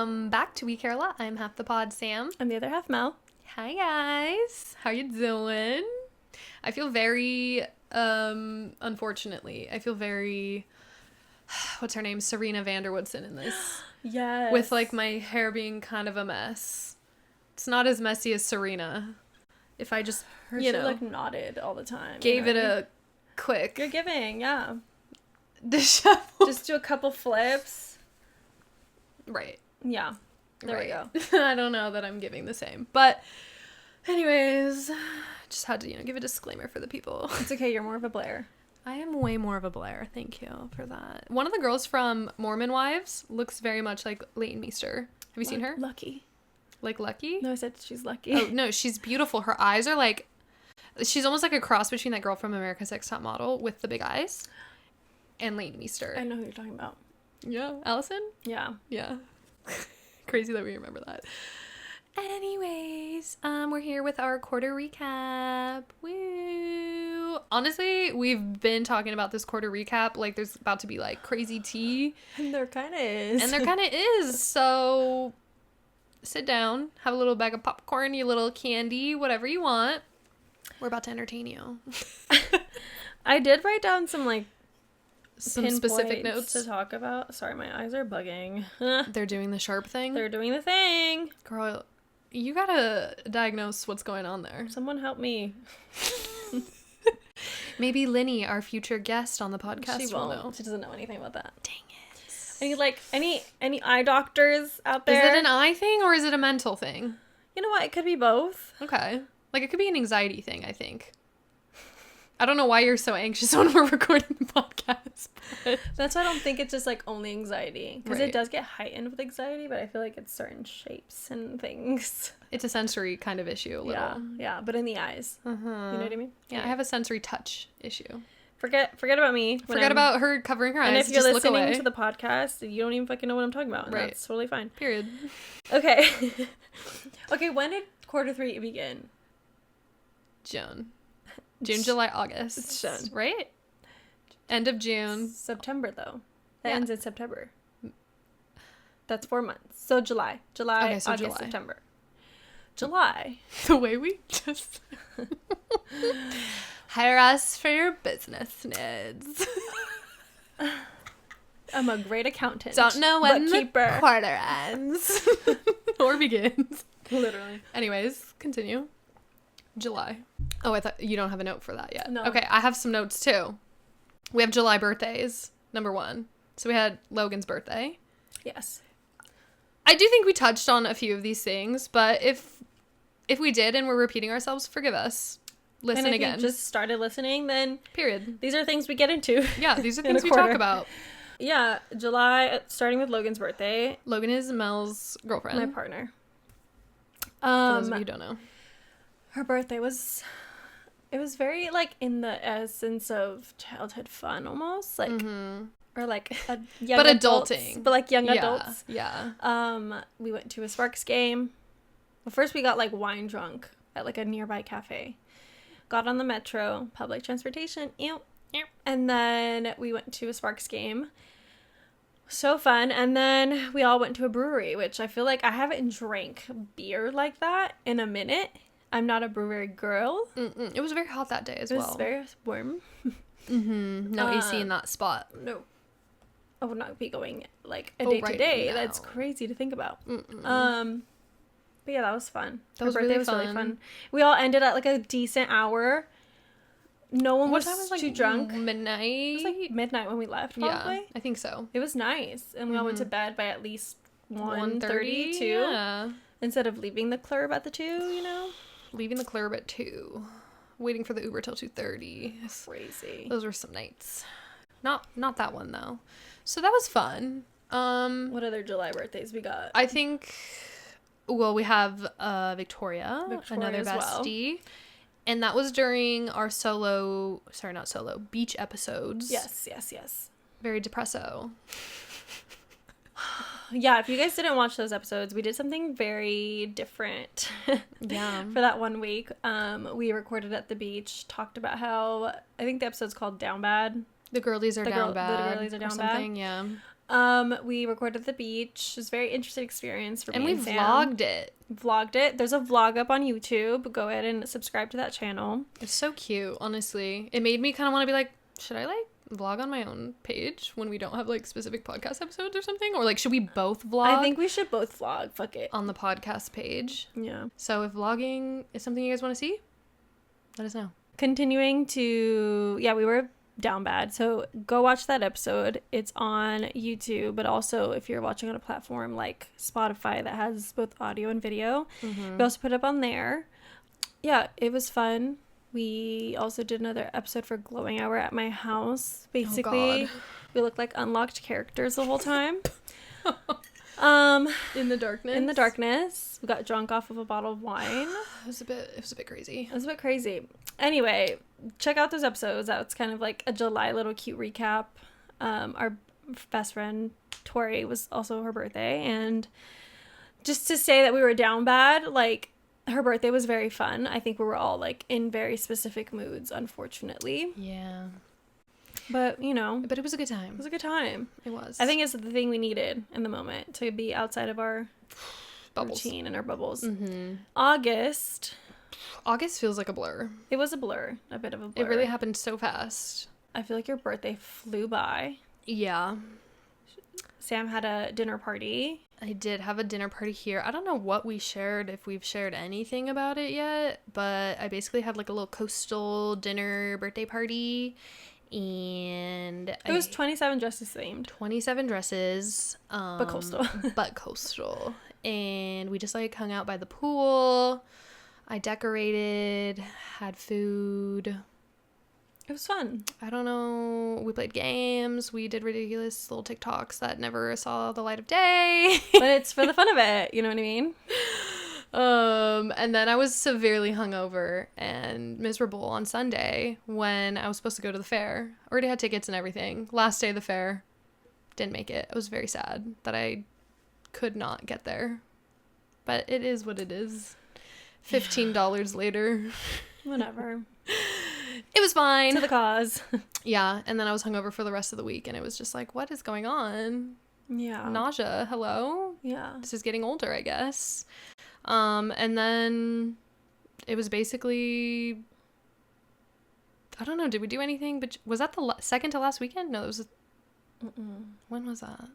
Welcome back to We Care a Lot. I'm half the pod, Sam. I'm the other half, Mel. Hi, guys. How you doing? I feel very, unfortunately, I feel very, what's her name? Serena Vanderwoodson in this. Yes. With, like, my hair being kind of a mess. It's not as messy as Serena. If I just, her shit, like, knotted all the time. Gave it a quick. You're giving, yeah. Disheveled. Just do a couple flips. Right. Yeah. There we go. I don't know that I'm giving the same. But anyways, just had to, give a disclaimer for the people. It's okay. You're more of a Blair. I am way more of a Blair. Thank you for that. One of the girls from Mormon Wives looks very much like Leighton Meester. Have you seen her? Lucky. Like Lucky? No, I said she's lucky. Oh, no, she's beautiful. Her eyes are like, she's almost like a cross between that girl from America's Next Top Model with the big eyes and Leighton Meester. I know who you're talking about. Yeah. Allison? Yeah. Yeah. Crazy that we remember that. Anyways, we're here with our quarter recap. Woo! Honestly, we've been talking about this quarter recap like there's about to be like crazy tea. And there kind of is. And there kind of is. So sit down, have a little bag of popcorn, your little candy, whatever you want. We're about to entertain you. I did write down some like some specific notes to talk about. Sorry, my eyes are bugging. They're doing the sharp thing. They're doing the thing. Girl, you gotta diagnose what's going on there. Someone help me. Maybe Linny, our future guest on the podcast, she will won't. know. She doesn't know anything about that. Dang it. Any eye doctors out there? Is it an eye thing or is it a mental thing? You know what? It could be both. Okay. Like, it could be an anxiety thing, I think. I don't know why you're so anxious when we're recording the podcast. But... That's why I don't think it's just, like, only anxiety. Because Right. it does get heightened with anxiety, but I feel like it's certain shapes and things. It's a sensory kind of issue, a little. Yeah, but in the eyes. Uh-huh. You know what I mean? Yeah, I have a sensory touch issue. Forget about me. Forget about her covering her eyes. And if you're just look listening away. to the podcast, you don't even fucking know what I'm talking about. And Right. That's totally fine. Period. Okay. Okay, when did quarter 3 begin? June, July, August. It's June. Right? End of June. September, though. That Yeah. ends in September. That's 4 months. So July, Okay, so August, July. September. July. The way we just... Hire us for your business needs. I'm a great accountant. Don't know when the bookkeeper. quarter ends. Or begins. Literally. Anyways, continue. July. Oh, I thought you don't have a note for that yet. No. Okay, I have some notes too. We have July birthdays, number 1. So we had Logan's birthday. Yes. I do think we touched on a few of these things, but if we did and we're repeating ourselves, forgive us. Listen and if again. you just started listening, then Period. these are things we get into. Yeah, these are in a things we talk quarter. about. Yeah, July, starting with Logan's birthday. Logan is Mel's girlfriend. My partner. For those of you who don't know. Her birthday was... It was very, like, in the essence of childhood fun, almost. Like... Mm-hmm. Or, like, young But adults. adulting. But, like, young adults. Yeah. We went to a Sparks game. Well, first we got, like, wine drunk at, like, a nearby cafe. Got on the metro, public transportation, and then we went to a Sparks game. So fun. And then we all went to a brewery, which I feel like I haven't drank beer like that in a minute. I'm not a brewery girl. It was very hot that day as It well. was very warm. No AC in that spot. No. I would not be going, like, a Oh, day right, to day. no. That's crazy to think about. Mm-mm. But yeah, that was fun. That Her was birthday really was really fun. fun. We all ended at, like, a decent hour. No one What was time was, like, too drunk. midnight? It was like midnight when we left, probably. Yeah, I think so. It was nice. And we all went to bed by at least 1:30, 1:30, 2. Yeah. Instead of leaving the club at the 2, you know? Leaving the club at 2. Waiting for the Uber till 2:30. Crazy. Those were some nights. Not that one, though. So that was fun. What other July birthdays we got? I think... Well, we have Victoria, another as well. bestie. And that was during our beach episodes. Yes. Very depresso. Yeah, if you guys didn't watch those episodes, we did something very different. Yeah. For that 1 week. We recorded at the beach, talked about how, I think the episode's called Down Bad. The girlies are down bad. The girlies are down or something, yeah. We recorded at the beach. It was a very interesting experience for And me we and Sam. vlogged it. Vlogged it. There's a vlog up on YouTube. Go ahead and subscribe to that channel. It's so cute, honestly. It made me kind of want to be like, should I like vlog on my own page when we don't have like specific podcast episodes or something? Or like, should we both vlog? I think we should both vlog. Fuck it. On the podcast page. Yeah. So if vlogging is something you guys want to see, let us know. Continuing to, yeah, we were down bad. So go watch that episode. It's on YouTube, but also if you're watching on a platform like Spotify that has both audio and video, we also put it up on there. Yeah, it was fun. We also did another episode for Glowing Hour at my house. Basically, we looked like unlocked characters the whole time. In the darkness. In the darkness. We got drunk off of a bottle of wine. It was a bit crazy. It was a bit crazy. Anyway, check out those episodes. That's kind of like a July little cute recap. Our best friend Tori was also her birthday, and just to say that we were down bad, like her birthday was very fun. I think we were all like in very specific moods, unfortunately. Yeah. But, you know, But it was a good time. it was a good time. It was. I think it's the thing we needed in the moment to be outside of our Bubbles. routine and our bubbles. Mm-hmm. August, August feels like a blur. it was a blur, a bit of a blur. It really happened so fast. I feel like your birthday flew by. Yeah. Sam had a dinner party. I did have a dinner party here. I don't know what we shared, if we've shared anything about it yet, but I basically had like a little coastal dinner birthday party, and It was 27 dresses themed. 27 dresses, But coastal. but coastal, and we just like hung out by the pool. I decorated, had food. It was fun. I don't know. We played games. We did ridiculous little TikToks that never saw the light of day. But it's for the fun of it. You know what I mean? And then I was severely hungover and miserable on Sunday when I was supposed to go to the fair. Already had tickets and everything. Last day of the fair. Didn't make it. I was very sad that I could not get there. But it is what it is. $15 later. Whatever. It was fine. To the cause. Yeah, and then I was hungover for the rest of the week, and it was just like, what is going on? Yeah. Nausea, hello? Yeah. This is getting older, I guess. And then it was basically, I don't know, did we do anything? But was that the second to last weekend? No, it was, when was that?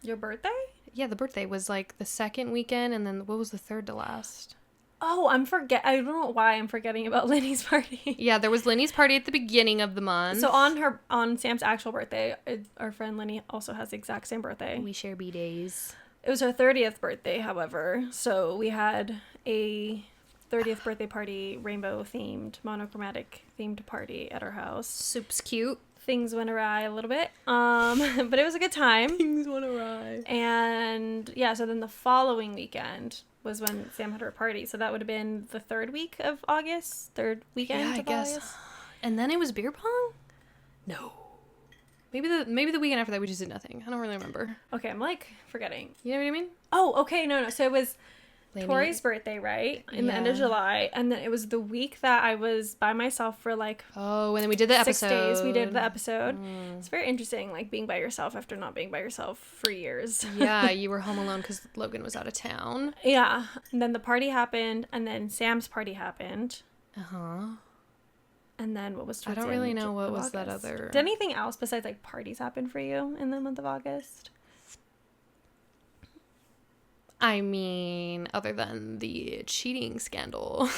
Your birthday? Yeah, the birthday was like the second weekend, and then what was the third to last? Oh, I don't know why I'm forgetting about Lenny's party. Yeah, there was Lenny's party at the beginning of the month. So on Sam's actual birthday, our friend Lenny also has the exact same birthday. We share B-days. It was her 30th birthday, however. So we had a 30th birthday party, rainbow themed, monochromatic themed party at our house. Soup's cute. Things went awry a little bit. But it was a good time. Things went awry. And yeah, so then the following weekend was when Sam had her party. So that would have been the third week of August, third weekend of August. And then it was beer pong? No. Maybe the weekend after that we just did nothing. I don't really remember. Okay, I'm like forgetting. You know what I mean? Oh, okay, no. So it was Laney. Tori's birthday, right? In the end of Yeah. July. And then it was the week that I was by myself for like Oh, and then we did the 6 episode. days. We did the episode. It's very interesting, like being by yourself after not being by yourself for years. Yeah, you were home alone because Logan was out of town. Yeah. And then the party happened, and then Sam's party happened. Uh-huh. And then what was I don't really know what was that other... Did anything else besides like parties happen for you in the month of August? I mean, other than the cheating scandal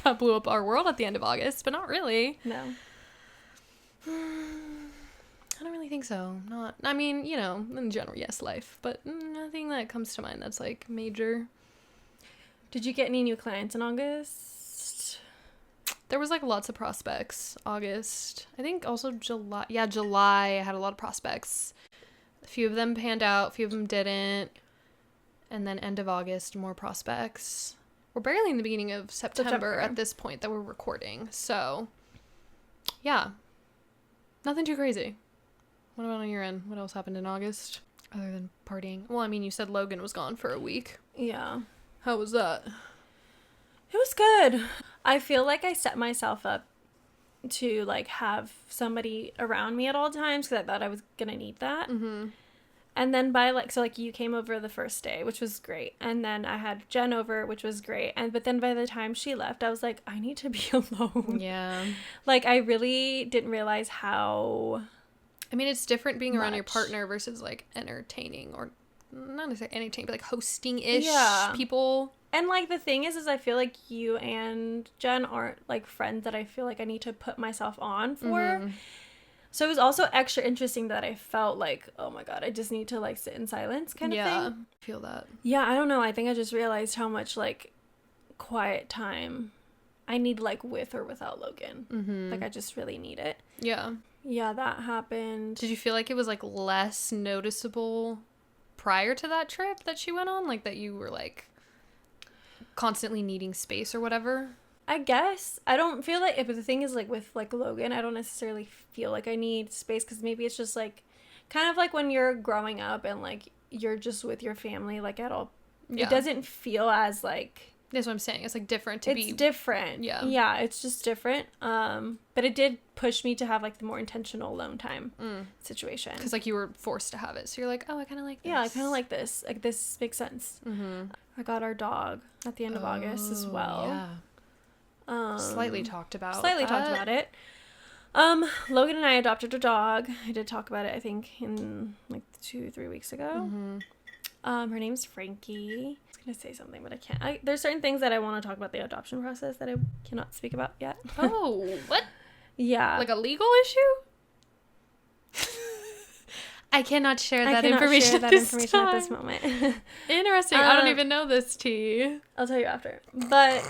that blew up our world at the end of August, but not really. No. I don't really think so. Not, I mean, you know, in general, yes, life, but nothing that comes to mind that's like major. Did you get any new clients in August? There was like lots of prospects. August, I think also July. Yeah, July, I had a lot of prospects. A few of them panned out, a few of them didn't. And then end of August, more prospects. We're barely in the beginning of September at this point that we're recording. So, yeah. Nothing too crazy. What about on your end? What else happened in August? Other than partying. Well, I mean, you said Logan was gone for a week. Yeah. How was that? It was good. I feel like I set myself up to like have somebody around me at all times because I thought I was going to need that. Mm-hmm. And then by like, so like you came over the first day, which was great. And then I had Jen over, which was great. But then by the time she left, I was like, I need to be alone. Yeah. Like, I really didn't realize how... I mean, it's different being around your partner versus like entertaining, or not necessarily entertaining, but like hosting-ish people. And like the thing is I feel like you and Jen aren't like friends that I feel like I need to put myself on for. Mm-hmm. So it was also extra interesting that I felt like, oh my God, I just need to like sit in silence kind of thing. Yeah, feel that. Yeah, I don't know. I think I just realized how much like quiet time I need, like with or without Logan. Mm-hmm. Like I just really need it. Yeah. Yeah, that happened. Did you feel like it was like less noticeable prior to that trip that she went on? Like that you were like constantly needing space or whatever? I guess. I don't feel like, but the thing is like with like Logan, I don't necessarily feel like I need space, because maybe it's just like kind of like when you're growing up and like you're just with your family like at all. Yeah. It doesn't feel as like... That's what I'm saying. It's like different It's different. Yeah. Yeah, it's just different. But it did push me to have like the more intentional alone time situation. Because like you were forced to have it. So you're like, oh, I kind of like this. Yeah, I kind of like this. Like this makes sense. Mm-hmm. I got our dog at the end of August as well. Yeah. Slightly talked about it. Logan and I adopted a dog. I did talk about it, I think, in like 2-3 weeks ago. Mm-hmm. Her name's Frankie. I was gonna say something, but I can't. There's certain things that I want to talk about the adoption process that I cannot speak about yet. Oh, what? Yeah. Like a legal issue? I cannot share that information at this moment. Interesting. I don't even know this tea. I'll tell you after. But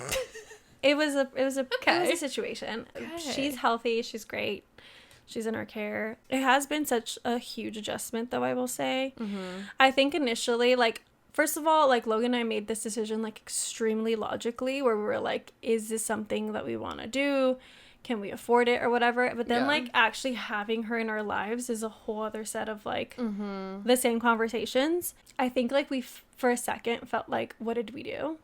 it was a situation. Okay. She's healthy. She's great. She's in our care. It has been such a huge adjustment, though, I will say. Mm-hmm. I think initially, like, first of all, like, Logan and I made this decision, like, extremely logically, where we were like, is this something that we want to do? Can we afford it or whatever? But then, like, actually having her in our lives is a whole other set of, like, the same conversations. I think, like, we, for a second, felt like, what did we do?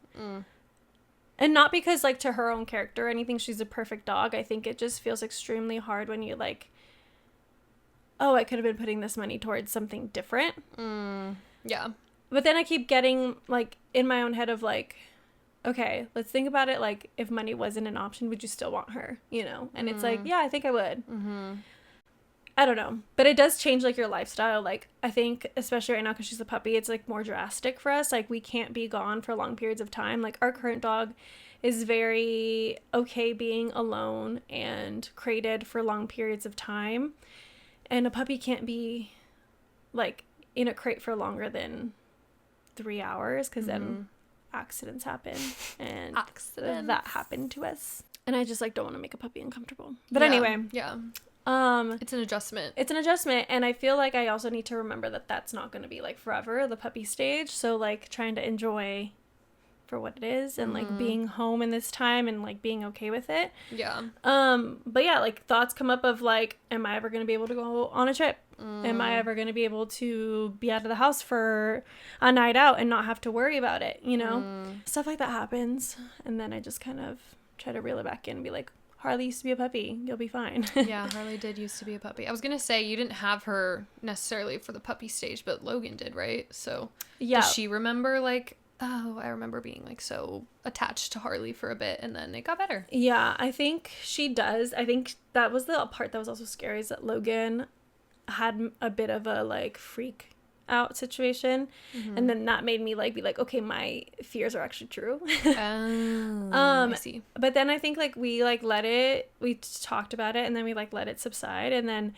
And not because, like, to her own character or anything, she's a perfect dog. I think it just feels extremely hard when you, like, oh, I could have been putting this money towards something different. Yeah. But then I keep getting, like, in my own head of, like, okay, let's think about it. Like, if money wasn't an option, would you still want her? You know? And it's like, yeah, I think I would. Mm-hmm. I don't know. But it does change, like, your lifestyle. Like, I think, especially right now because she's a puppy, it's, like, more drastic for us. Like, we can't be gone for long periods of time. Like, our current dog is very okay being alone and crated for long periods of time. And a puppy can't be, like, in a crate for longer than 3 hours, because then accidents happen. And that happened to us. And I just, like, don't want to make a puppy uncomfortable. But anyway. Yeah. It's an adjustment. And I feel like I also need to remember that that's not going to be, like, forever, the puppy stage. So, like, trying to enjoy for what it is and like being home in this time and like being okay with it. Yeah. But yeah, like thoughts come up of like, am I ever going to be able to go on a trip? Am I ever going to be able to be out of the house for a night out and not have to worry about it? You know, stuff like that happens. And then I just kind of try to reel it back in and be like, Harley used to be a puppy. You'll be fine. Yeah, Harley did used to be a puppy. I was going to say you didn't have her necessarily for the puppy stage, but Logan did, right? So yeah. Does she remember like, oh, I remember being like so attached to Harley for a bit and then it got better? Yeah, I think she does. I think that was the part that was also scary, is that Logan had a bit of a like freak out situation, and then that made me like be like, okay, my fears are actually true. I see. But then I think like we talked about it and then we like let it subside, and then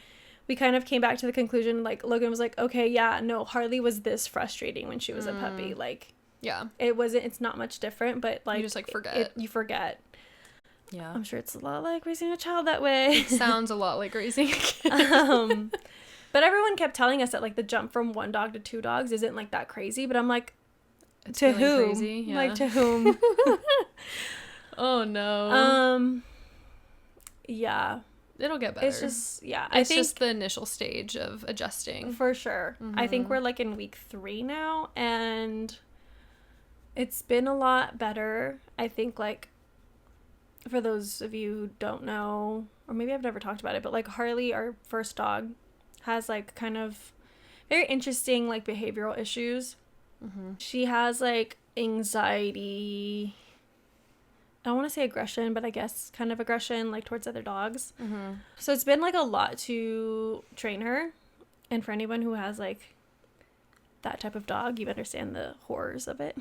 we kind of came back to the conclusion, like Logan was like, okay, yeah, no, Harley was this frustrating when she was a puppy, like yeah, it's not much different, but like you just like forget. You forget. Yeah, I'm sure it's a lot like raising a child that way. It sounds a lot like raising a kid. But everyone kept telling us that like the jump from 1 dog to 2 dogs isn't like that crazy, but I'm like, it's to whom? Crazy. Yeah. Like to whom? Oh no. Yeah. It'll get better. It's just, yeah. It's just the initial stage of adjusting. For sure. I think we're like in week 3 now, and it's been a lot better. I think like, for those of you who don't know, or maybe I've never talked about it, but like Harley, our first dog, has like kind of very interesting, like, behavioral issues. Mm-hmm. She has, like, anxiety. I don't want to say aggression, but I guess kind of aggression, like, towards other dogs. Mm-hmm. So it's been, like, a lot to train her. And for anyone who has, like, that type of dog, you understand the horrors of it.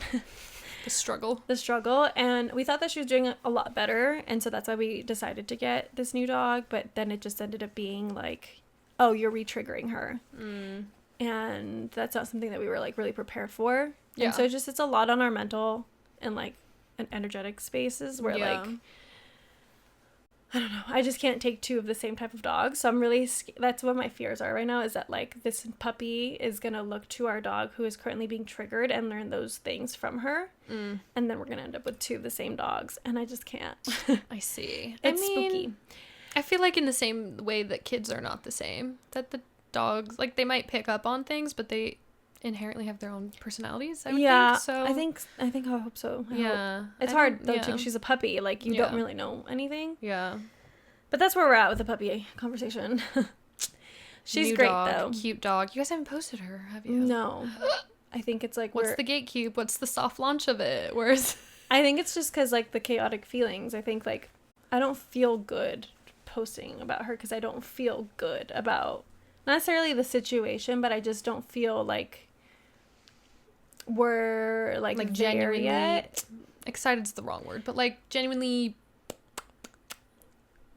The struggle. And we thought that she was doing a lot better. And so that's why we decided to get this new dog. But then it just ended up being, like, oh, you're re-triggering her. And that's not something that we were, like, really prepared for. Yeah. And so it's a lot on our mental and, like, an energetic spaces where, like, I don't know, I just can't take two of the same type of dogs. So I'm really that's what my fears are right now, is that, like, this puppy is gonna look to our dog who is currently being triggered and learn those things from her, and then we're gonna end up with two of the same dogs, and I just can't. I see. It's spooky. I feel like in the same way that kids are not the same, that the dogs, like, they might pick up on things, but they inherently have their own personalities. I would think so. I think I hope so. It's hard though too. She's a puppy. Like, you don't really know anything. Yeah. But that's where we're at with the puppy conversation. She's New great dog, though. Cute dog. You guys haven't posted her, have you? No. I think it's like, what's the gatekeep? What's the soft launch of it? Where's? I think it's just because, like, the chaotic feelings. I think, like, I don't feel good posting about her because I don't feel good about not necessarily the situation, but I just don't feel like we're like genuinely yet. Excited's the wrong word, but, like, genuinely,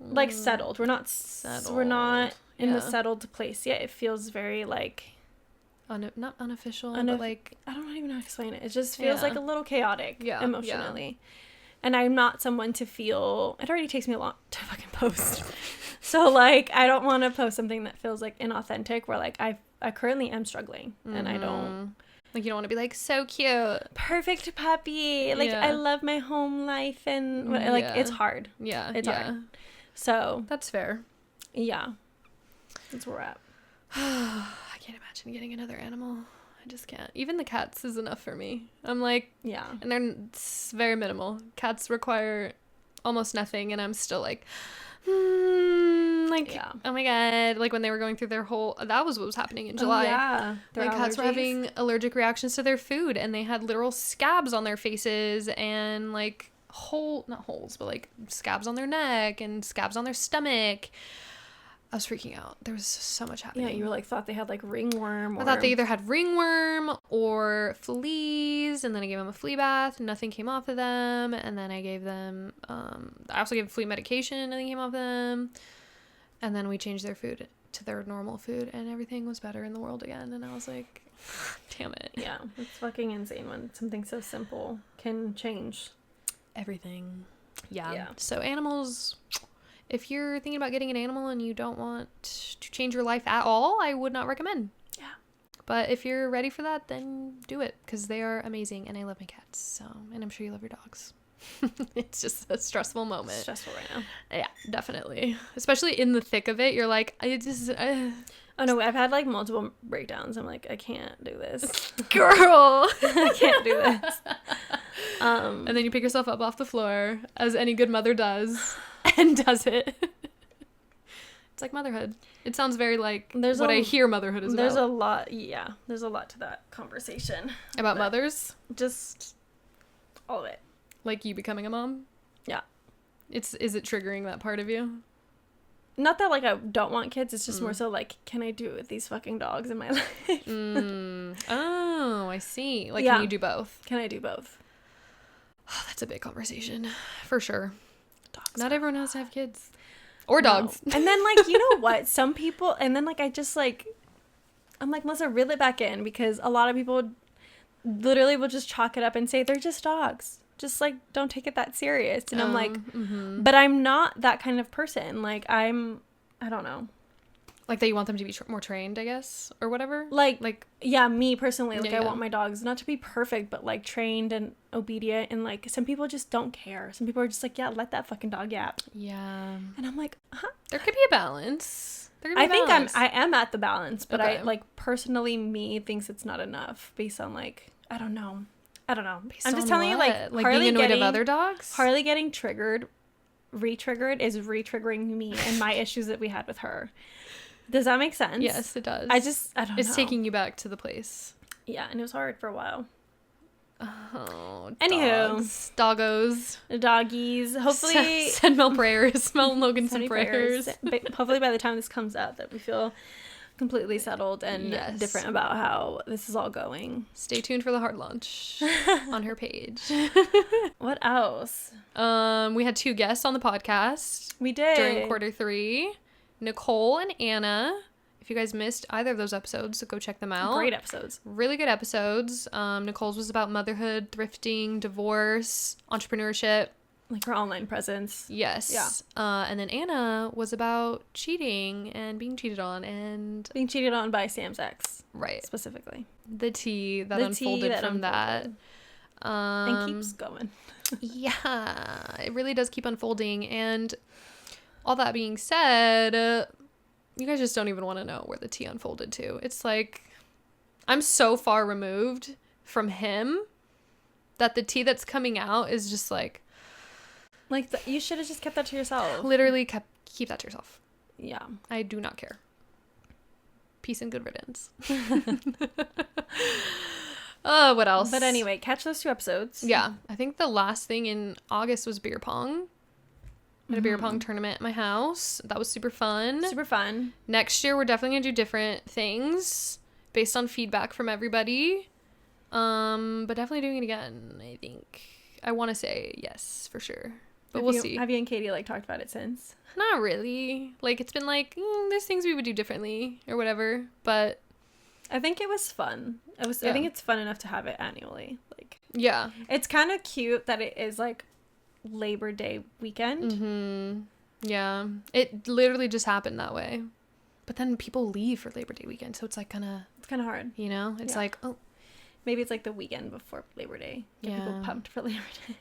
like, settled. We're not settled. We're not in the settled place yet. It feels very, like, not unofficial, but, like, I don't even know how to explain it. It just feels like a little chaotic emotionally. Yeah. And I'm not someone to feel, it already takes me a lot to fucking post. So, like, I don't want to post something that feels, like, inauthentic, where, like, I currently am struggling, and I don't. Like, you don't want to be like, so cute. Perfect puppy. Like, I love my home life, and, like, it's hard. Yeah. It's hard. So. That's fair. Yeah. That's where we're at. I can't imagine getting another animal. I just can't. Even the cats is enough for me. I'm like, yeah. And they're very minimal. Cats require almost nothing, and I'm still like, like, oh my god. Like, when they were going through their whole, that was what was happening in July. Yeah. My cats were having allergic reactions to their food, and they had literal scabs on their faces, and, like, not holes, but, like, scabs on their neck and scabs on their stomach. I was freaking out. There was so much happening. Yeah, you were like, thought they had, like, ringworm. I thought they either had ringworm or fleas, and then I gave them a flea bath. Nothing came off of them, and then I gave them, I also gave flea medication, nothing came off them, and then we changed their food to their normal food, and everything was better in the world again, and I was like, damn it. Yeah, it's fucking insane when something so simple can change everything. Yeah. So animals, if you're thinking about getting an animal and you don't want to change your life at all, I would not recommend. Yeah. But if you're ready for that, then do it, because they are amazing, and I love my cats. So, and I'm sure you love your dogs. It's just a stressful moment. It's stressful right now. Yeah, definitely. Especially in the thick of it, you're like, I just... Oh no, I've had, like, multiple breakdowns. I'm like, I can't do this. Girl! I can't do this. And then you pick yourself up off the floor, as any good mother does, and does it. It's like motherhood. It sounds very like I hear motherhood is about. There's a lot, there's a lot to that conversation. About mothers? Just all of it. Like you becoming a mom? Yeah. Is it triggering that part of you? Not that, like, I don't want kids. It's just more so, like, can I do it with these fucking dogs in my life? Oh, I see. Like, can you do both? Can I do both? Oh, that's a big conversation. For sure. Dogs. Not everyone has to have kids. Or dogs. No. And then, like, you know what? Some people, and then, like, I just, like, I'm like, Melissa, reel it back in, because a lot of people literally will just chalk it up and say they're just dogs. Just, like, don't take it that serious. And I'm like, but I'm not that kind of person. Like, I don't know. Like, that you want them to be more trained, I guess, or whatever? Like, yeah, me personally, like, yeah. I want my dogs not to be perfect, but, like, trained and obedient. And, like, some people just don't care. Some people are just like, yeah, let that fucking dog yap. Yeah. And I'm like, there could be a balance. I think I am at the balance, but okay. I, like, personally, me thinks it's not enough based on, like, I don't know. Based I'm just on telling you, like Harley being annoyed of other dogs? Harley getting re-triggered is re-triggering me and my issues that we had with her. Does that make sense? Yes, it does. I don't know. It's taking you back to the place. Yeah, and it was hard for a while. Oh, Anywho. doggos. Doggies. Hopefully. Send Mel prayers. Smell Logan some Send me prayers. Hopefully by the time this comes out that we feel completely settled and Yes. different about how this is all going. Stay tuned for the hard launch on her page. What else? We had 2 guests on the podcast We did. during quarter 3, Nicole and Anna. If you guys missed either of those episodes, go check them out. Great episodes. Really good episodes. Nicole's was about motherhood, thrifting, divorce, entrepreneurship. Like her online presence. Yes. Yeah. And then Anna was about cheating and being cheated on and Being cheated on by Sam's ex. right. Specifically. The tea that The unfolded tea that from that. And keeps going. Yeah, it really does keep unfolding. And all that being said, you guys just don't even want to know where the tea unfolded to. It's like, I'm so far removed from him that the tea that's coming out is just like, You should have just kept that to yourself. literally keep that to yourself. Yeah. I do not care. Peace and good riddance. What else? But anyway, catch those 2 episodes. Yeah, I think the last thing in August was beer pong. I had a beer pong tournament at my house. That was super fun. Super fun. Next year, we're definitely going to do different things based on feedback from everybody. But definitely doing it again, I think. I want to say yes, for sure. But we'll see. Have you and Katie talked about it since? Not really. It's been there's things we would do differently or whatever. But I think it was fun. I think it's fun enough to have it annually. yeah. It's kind of cute that it is Labor Day weekend. Mm-hmm. Yeah. It literally just happened that way. But then people leave for Labor Day weekend, so it's it's kind of hard. It's Yeah. Maybe it's the weekend before Labor Day. Get people pumped for Labor Day.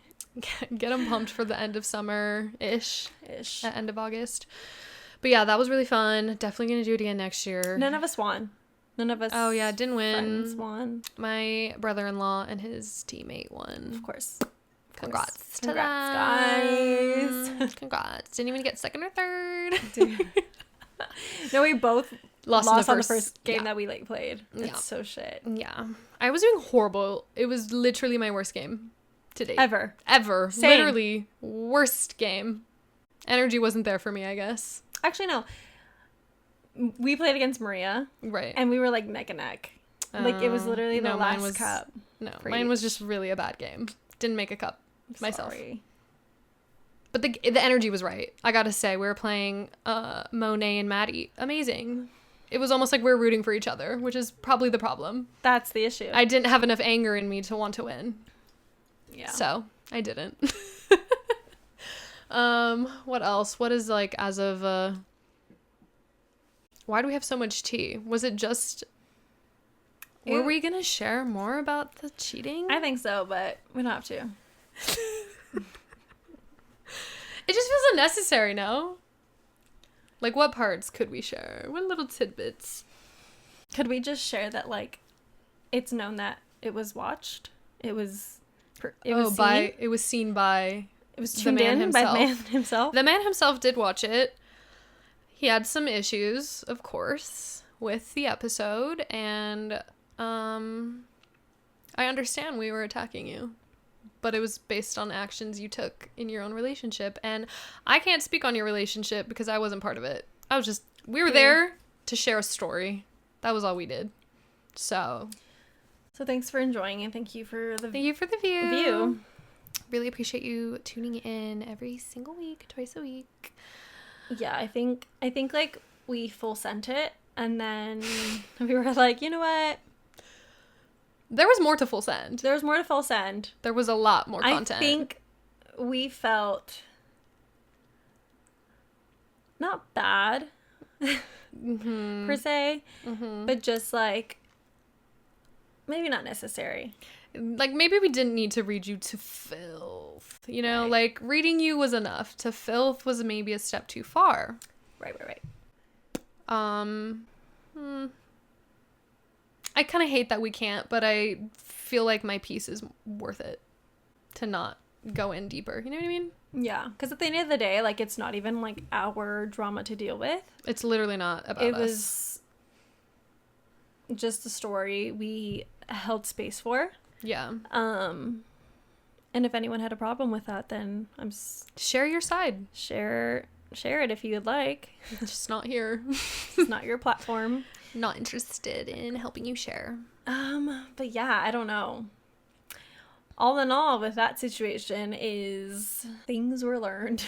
get them pumped for the end of summer-ish. Ish. At end of August. But yeah, that was really fun. Definitely going to do it again next year. None of us won. None of us. Oh yeah, didn't Friends win. won. My brother-in-law and his teammate won. Of course. Congrats to Congrats, them. guys. Congrats. Didn't even get second or third. No, we both Lost on the first game that we played. It's Yeah. so shit. Yeah. I was doing horrible. It was literally my worst game to date. Ever. Same. Literally worst game. Energy wasn't there for me, I guess. Actually, no. We played against Maria. Right. And we were neck and neck. It was literally the last cup. No, mine was just really a bad game. Didn't make a cup myself. Sorry. But the energy was right. I gotta say, we were playing Monet and Maddie. Amazing. It was almost like we were rooting for each other, which is probably the problem. That's the issue. I didn't have enough anger in me to want to win. Yeah. So, I didn't. What else? What is as of why do we have so much tea? Was it just were we gonna share more about the cheating? I think so, but we don't have to. It just feels unnecessary, no? What parts could we share? What little tidbits? Could we just share that it's known that it was watched? It was seen by it was the tuned man in by himself. the man himself. The man himself did watch it. He had some issues, of course, with the episode, and I understand we were attacking you, but it was based on actions you took in your own relationship, and I can't speak on your relationship because I wasn't part of it. We were there to share a story. That was all we did. So thanks for enjoying, and thank you for the view. Really appreciate you tuning in every single week, twice a week. Yeah, I think we full sent it, and then we were you know what? There was more to full send. There was more to full send. There was a lot more content. I think we felt not bad per se, but just maybe not necessary. Maybe we didn't need to read you to filth, Right. Reading you was enough. To filth was maybe a step too far. Right. I kind of hate that we can't, but I feel like my piece is worth it to not go in deeper. You know what I mean? Yeah, because at the end of the day, like, it's not even, like, our drama to deal with. It's literally not about It us. was just a story we held space for. Yeah. And if anyone had a problem with that, then share your side. Share it if you would like. Just not here. It's not your platform. Not interested in helping you share. But yeah, I don't know. All in all, with that situation is things were learned.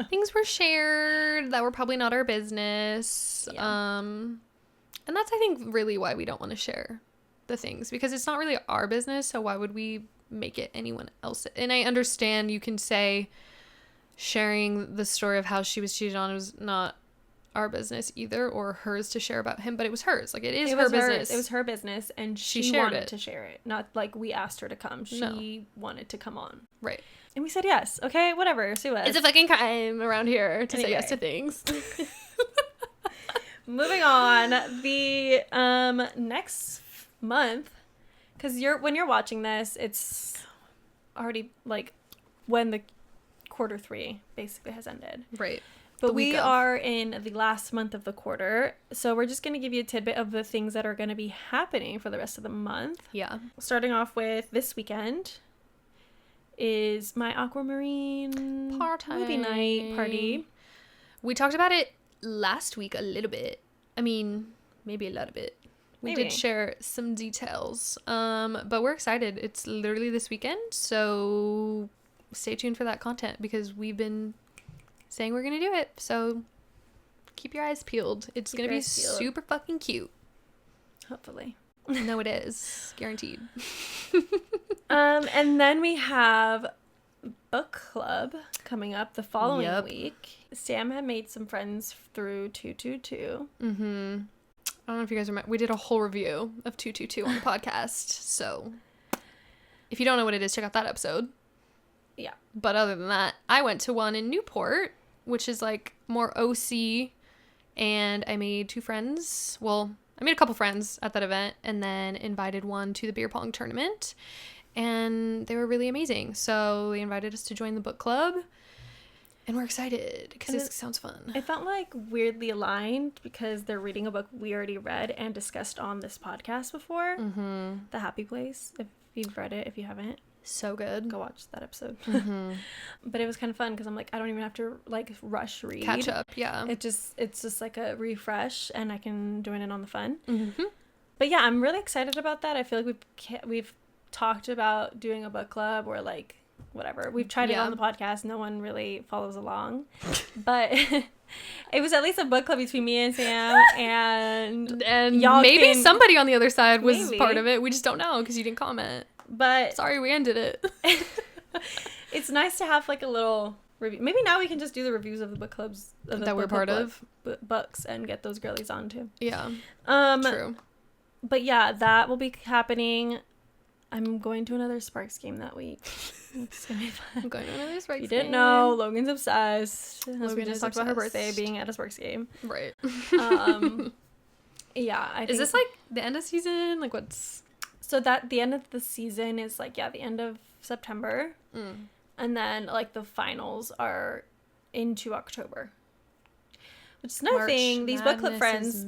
Things were shared that were probably not our business. Yeah. And that's, I think, really why we don't want to share the things, because it's not really our business. So why would we make it anyone else? And I understand you can say sharing the story of how she was cheated on was not our business either, or hers to share about him, but it was hers. Like, it was her business. It was her business, and she shared wanted it. to share it. Not like we asked her to come. She wanted to come on. Right. And we said yes. Okay, whatever. Sue us. It's a fucking crime around here to say yes to things. Moving on, the next month, because when you're watching this, it's already like when the quarter 3 basically has ended. Right. But we are in the last month of the quarter, so we're just going to give you a tidbit of the things that are going to be happening for the rest of the month. Yeah. Starting off with this weekend is my Aquamarine movie night party. We talked about it last week a little bit. I mean, maybe a little bit. We did share some details. But we're excited. It's literally this weekend, so stay tuned for that content, because we've been saying we're gonna do it, so keep your eyes peeled. It's gonna be super fucking cute. Hopefully. No, it is. Guaranteed. And then we have book club coming up the following week. Sam had made some friends through 222. I don't know if you guys remember. We did a whole review of 222 on the podcast, so if you don't know what it is, check out that episode. Yeah. But other than that, I went to one in Newport, which is like more OC, and I made 2 friends. Well, I made a couple friends at that event, and then invited one to the beer pong tournament, and they were really amazing. So they invited us to join the book club, and we're excited because it sounds fun. It felt like weirdly aligned because they're reading a book we already read and discussed on this podcast before. The Happy Place. If you've read it, if you haven't. So good. Go watch that episode. But it was kind of fun because I'm like, I don't even have to like rush read. Catch up, yeah. It's just like a refresh, and I can join in on the fun. But yeah, I'm really excited about that. I feel like we've talked about doing a book club, or like whatever. We've tried it on the podcast. No one really follows along. But it was at least a book club between me and Sam, and y'all maybe somebody on the other side was part of it. We just don't know because you didn't comment. But sorry, we ended it. It's nice to have like a little review. Maybe now we can just do the reviews of the book clubs that we're part of, books, and get those girlies on too. Yeah. True. But yeah, that will be happening. I'm going to another Sparks game that week. It's gonna be fun. I'm going to another Sparks game. You didn't know, Logan's obsessed. As we just talked about her birthday being at a Sparks game. Right. Yeah. I think, is this like the end of season? Like what's... So that the end of the season is like, the end of September. And then like the finals are into October. Which is another thing. These book club friends,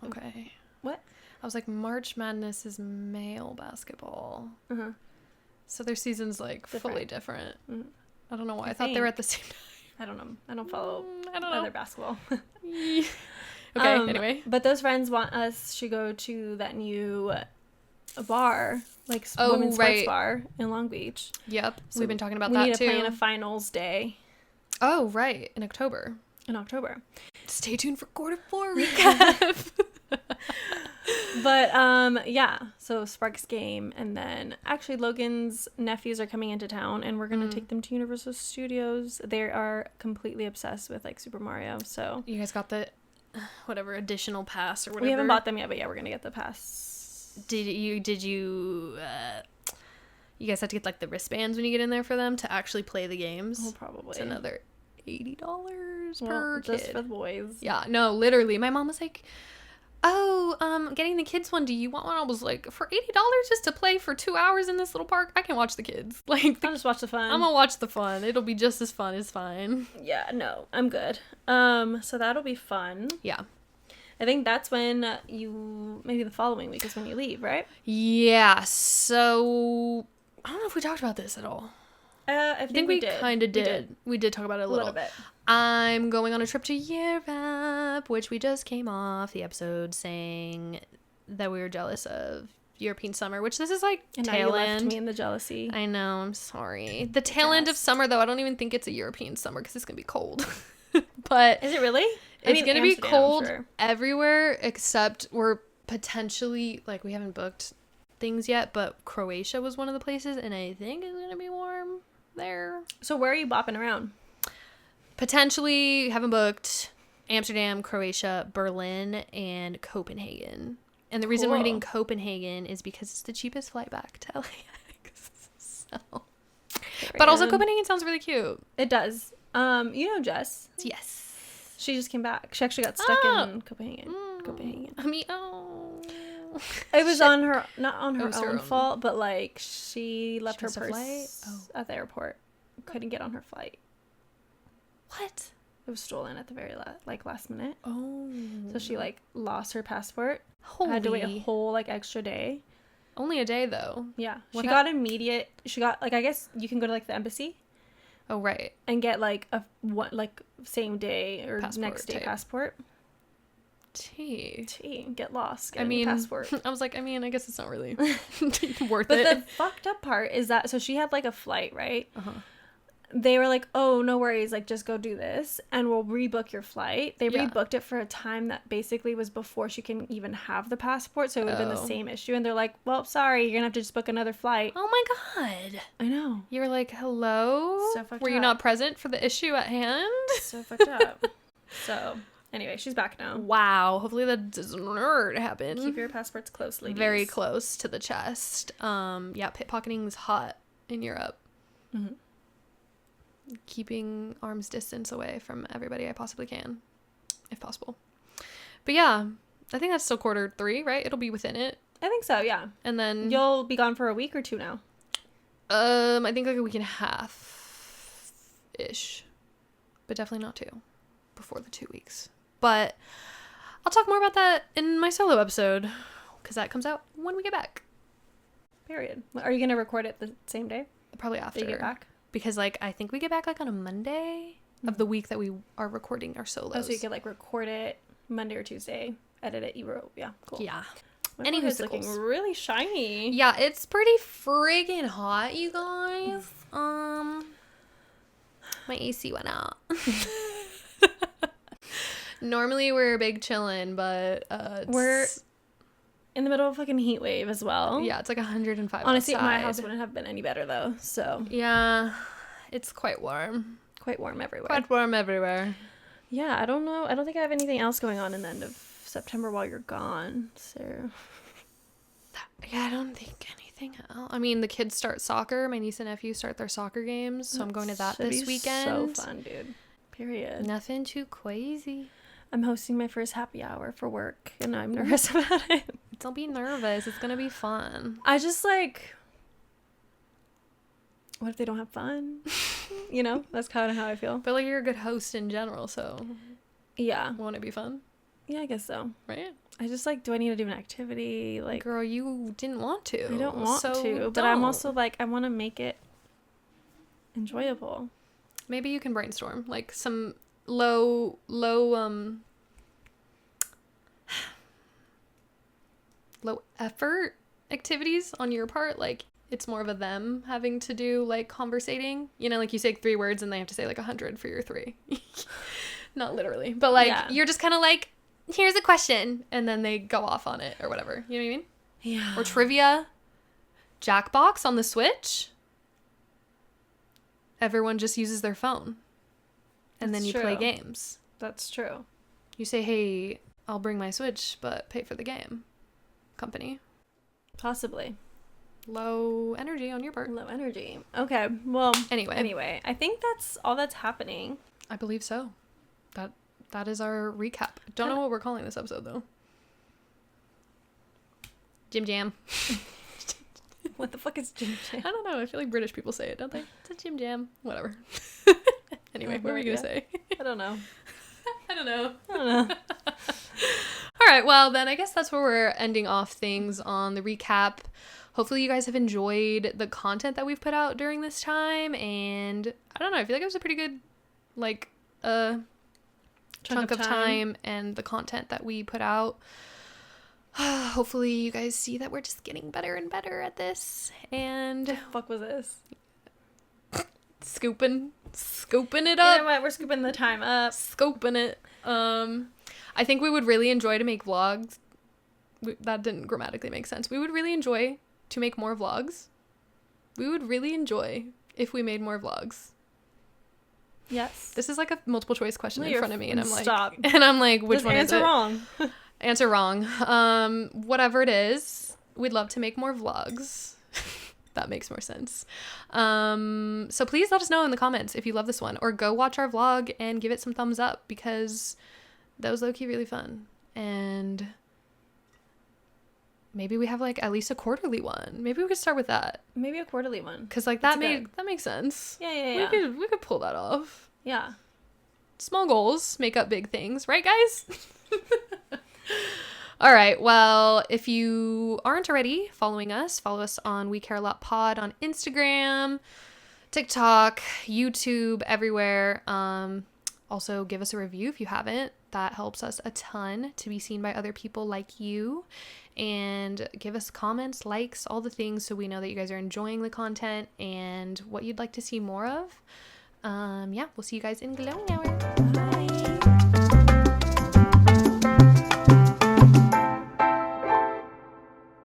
Okay. What? I was like, March Madness is male basketball. So their season's like fully different. I don't know why. I thought they were at the same time. I don't know. I don't follow other basketball. Okay, anyway. But those friends want us to go to that new bar, like women's sports bar in Long Beach. Yep. So we've been talking about that too. We need to plan a finals day. Oh, right. In October. Stay tuned for quarter 4 recap. But yeah, so Sparks game, and then actually Logan's nephews are coming into town, and we're gonna take them to Universal Studios. They are completely obsessed with like Super Mario. So you guys got the whatever additional pass or whatever. We haven't bought them yet, but yeah, we're gonna get the pass. Did you you guys have to get like the wristbands when you get in there for them to actually play the games? Oh, probably. It's another $80 per kid. Just for the boys. Yeah, no, literally. My mom was like, getting the kids one. Do you want one? I was like, for $80 just to play for 2 hours in this little park? I can watch the kids. Like, I'll just watch the fun. I'm gonna watch the fun. It'll be just as fun. It's fine. Yeah, no, I'm good. So that'll be fun. Yeah. I think that's when maybe the following week is when you leave, right? Yeah. So I don't know if we talked about this at all. I think we did. Kind of did. We did talk about it a little bit. I'm going on a trip to Europe, which we just came off the episode saying that we were jealous of European summer, which this is like and tail now you end. left me in the jealousy. I know. I'm sorry. The tail end of summer, though, I don't even think it's a European summer because it's gonna be cold. But is it really? It's gonna be cold sure. everywhere except we're potentially like we haven't booked things yet, but Croatia was one of the places, and I think it's gonna be warm there. So where are you bopping around? Potentially haven't booked Amsterdam, Croatia, Berlin, and Copenhagen. And the reason we're hitting Copenhagen is because it's the cheapest flight back to LAX. So. But also Copenhagen sounds really cute. It does. You know Jess? Yes. She just came back. She actually got stuck in Copenhagen. Copenhagen. I mean, It was on her, not on her own fault, but like she left her purse at the airport. Couldn't get on her flight. What? It was stolen at the very last minute. Oh. So she like lost her passport. Holy. Had to wait a whole like extra day. Only a day though. Yeah. She got I guess you can go to like the embassy. Oh right. And get like same day or passport next day type. Passport. T. Get lost. I mean, passport. I was like, I guess it's not really worth but it. But the fucked up part is that so she had like a flight, right? They were like, oh, no worries, like just go do this and we'll rebook your flight. They rebooked it for a time that basically was before she can even have the passport, so it would have been the same issue. And they're like, well, sorry, you're gonna have to just book another flight. Oh my god. I know. You're like, hello? So fucked Were you up. not present for the issue at hand? So fucked up. So anyway, she's back now. Wow. Hopefully that doesn't happen. Keep your passports close, ladies. Very close to the chest. Yeah, pickpocketing is hot in Europe. Mm-hmm. Keeping arm's distance away from everybody I possibly can, if possible. But yeah, I think that's still Q3, right? It'll be within it. I think so, yeah. And then you'll be gone for a week or two now. I think like a week and a half ish, but definitely not 2 before the 2 weeks. But I'll talk more about that in my solo episode because that comes out when we get back. Period. Are you gonna record it the same day? Probably after you get back. Because, like, I think we get back, like, on a Monday of the week that we are recording our solos. Oh, so you could, like, record it Monday or Tuesday, edit it, yeah, cool. Yeah. My forehead's looking really shiny. Yeah, it's pretty friggin' hot, you guys. My AC went out. Normally, we're big chillin', but we're in the middle of a fucking heat wave as well. Yeah, it's like 105 Honestly, outside. my house wouldn't have been any better though. So yeah, it's quite warm. Quite warm everywhere. Quite warm everywhere. Yeah, I don't know. I don't think I have anything else going on in the end of September while you're gone. So yeah, I don't think anything else. I mean, the kids start soccer. My niece and nephew start their soccer games, so I'm going to that this weekend. So fun, dude. Period. Nothing too crazy. I'm hosting my first happy hour for work, and I'm nervous about it. Don't be nervous. It's gonna be fun. I just like, what if they don't have fun? You know, that's kind of how I feel. But like, you're a good host in general, so yeah. Won't it be fun? Yeah, I guess so. Right? I just like, do I need to do an activity? Like, girl, you didn't want to. I don't want to, but I'm also like, I want to make it enjoyable. Maybe you can brainstorm like some low effort activities on your part. Like, it's more of a them having to do like conversating, you know, like you say 3 words and they have to say like 100 for your 3. Not literally, but like you're just kind of like, here's a question, and then they go off on it or whatever, you know what I mean? Yeah. Or trivia, Jackbox on the Switch. Everyone just uses their phone, and then you play games. That's true. You say, hey, I'll bring my Switch, but pay for the game. Company. Possibly. Low energy on your part. Low energy. Okay. Well, anyway, I think that's all that's happening. I believe so. That is our recap. Don't know what we're calling this episode though. Jim Jam. What the fuck is Jim Jam? I don't know. I feel like British people say it, don't they? It's a Jim Jam. Whatever. Anyway, what were we going to say? I don't know. I don't know. I don't know. All right. Well, then I guess that's where we're ending off things on the recap. Hopefully you guys have enjoyed the content that we've put out during this time. And I don't know. I feel like it was a pretty good, like, chunk of time and the content that we put out. Hopefully you guys see that we're just getting better and better at this. And What the fuck was this? scooping it You up. know what? We're scooping the time up. Scoping it. I think we would really enjoy to make vlogs. That didn't grammatically make sense. We would really enjoy to make more vlogs. We would really enjoy if we made more vlogs. Yes. This is like a multiple choice question No, in front of me, and I'm stop. like, which Just one is answer it? wrong. Answer wrong. Whatever it is, we'd love to make more vlogs. That makes more sense. So please let us know in the comments if you love this one, or go watch our vlog and give it some thumbs up, because that was low-key really fun. And maybe we have like at least a quarterly one. Maybe we could start with that, Maybe a quarterly one. because like That's that makes sense. Yeah. We could pull that off. Yeah. Small goals make up big things, right, guys? All right. Well, if you aren't already following us, follow us on We Care a Lot Pod on Instagram, TikTok, YouTube, everywhere. Also, give us a review if you haven't. That helps us a ton to be seen by other people like you. And give us comments, likes, all the things, so we know that you guys are enjoying the content and what you'd like to see more of. Yeah, we'll see you guys in Glowing Hour.